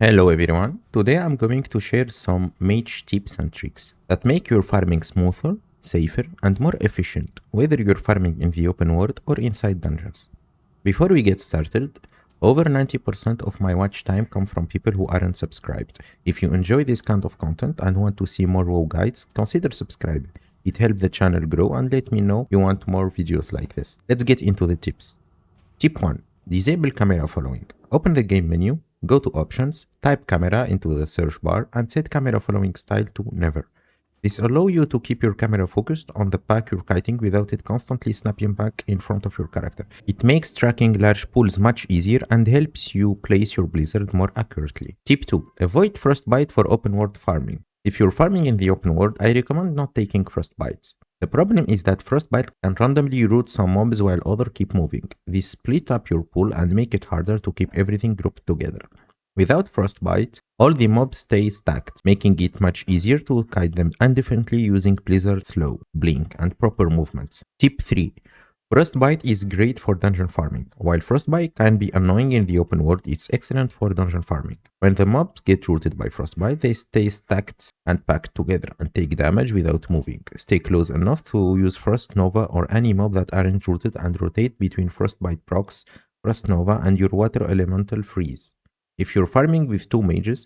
Hello everyone, today I'm going to share some mage tips and tricks that make your farming smoother, safer and more efficient, whether you're farming in the open world or inside dungeons. Before we get started, over 90% of my watch time come from people who aren't subscribed. If you enjoy this kind of content and want to see more WoW guides, consider subscribing. It helps the channel grow and let me know you want more videos like this. Let's get into the tips. Tip 1. Disable camera following. Open the game menu, go to options, type camera into the search bar and set camera following style to never. This allows you to keep your camera focused on the pack you're kiting without it constantly snapping back in front of your character. It makes tracking large pools much easier and helps you place your blizzard more accurately. Tip 2. Avoid frostbite for open world farming. If you're farming in the open world, I recommend not taking frostbites. The problem is that frostbite can randomly root some mobs while others keep moving. This split up your pool and make it harder to keep everything grouped together. Without frostbite, all the mobs stay stacked, making it much easier to kite them indifferently using blizzard slow, blink, and proper movements. Tip 3. Frostbite is great for dungeon farming. While frostbite can be annoying in the open world, it's excellent for dungeon farming. When the mobs get rooted by frostbite, they stay stacked and packed together and take damage without moving. Stay close enough to use Frost Nova or any mob that aren't rooted and rotate between frostbite procs, Frost Nova, and your water elemental freeze. If you're farming with 2 mages,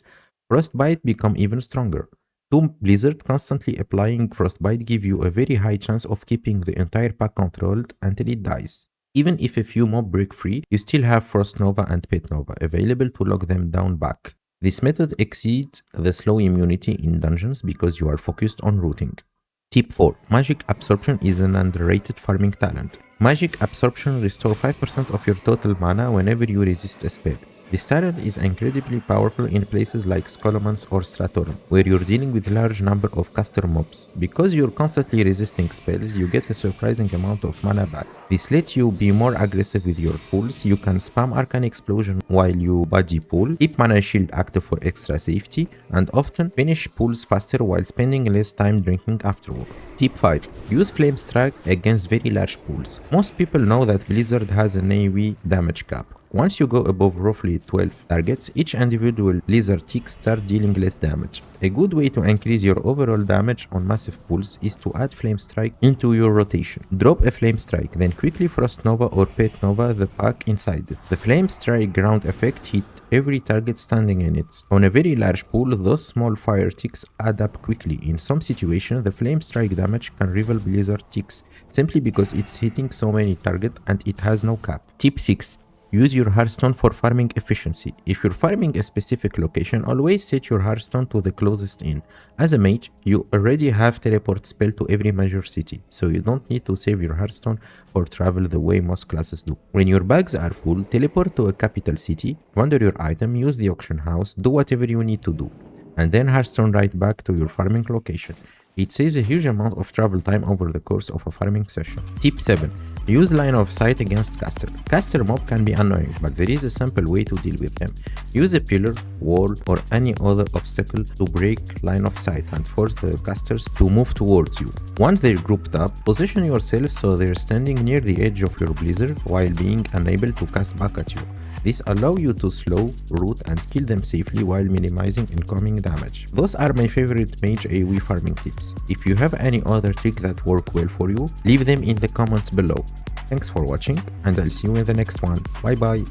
frostbite become even stronger. 2 blizzard constantly applying frostbite give you a very high chance of keeping the entire pack controlled until it dies. Even if a few mob break free, you still have Frost Nova and Pit Nova available to lock them down back. This method exceeds the slow immunity in dungeons because you are focused on rooting. Tip 4. Magic Absorption is an underrated farming talent. Magic Absorption restores 5% of your total mana whenever you resist a spell. This talent is incredibly powerful in places like Scholomance or Stratorum, where you're dealing with a large number of caster mobs. Because you're constantly resisting spells, you get a surprising amount of mana back. This lets you be more aggressive with your pulls. You can spam Arcane Explosion while you body pull, keep Mana Shield active for extra safety, and often finish pulls faster while spending less time drinking afterward. Tip 5. Use Flamestrike against very large pools. Most people know that Blizzard has an AoE damage cap. Once you go above roughly 12 targets, each individual blizzard tick starts dealing less damage. A good way to increase your overall damage on massive pools is to add Flamestrike into your rotation. Drop a Flamestrike, then quickly Frost Nova or Pit Nova the pack inside it. The Flamestrike ground effect hit every target standing in it. On a very large pool, those small fire ticks add up quickly. In some situations, the Flamestrike damage can rival blizzard ticks simply because it's hitting so many targets and it has no cap. Tip 6. Use your Hearthstone for farming efficiency. If you're farming a specific location, always set your Hearthstone to the closest inn. As a mage, you already have teleport spell to every major city, so you don't need to save your Hearthstone for travel the way most classes do. When your bags are full, teleport to a capital city, wander your item, use the auction house, do whatever you need to do, and then Hearthstone right back to your farming location. It saves a huge amount of travel time over the course of a farming session. Tip 7. Use line of sight against caster. Caster mob can be annoying, but there is a simple way to deal with them. Use a pillar, wall, or any other obstacle to break line of sight and force the casters to move towards you. Once they're grouped up, position yourself so they're standing near the edge of your blizzard while being unable to cast back at you. This allows you to slow, root, and kill them safely while minimizing incoming damage. Those are my favorite Mage AoE farming tips. If you have any other trick that work well for you, leave them in the comments below. Thanks for watching, and I'll see you in the next one. Bye bye!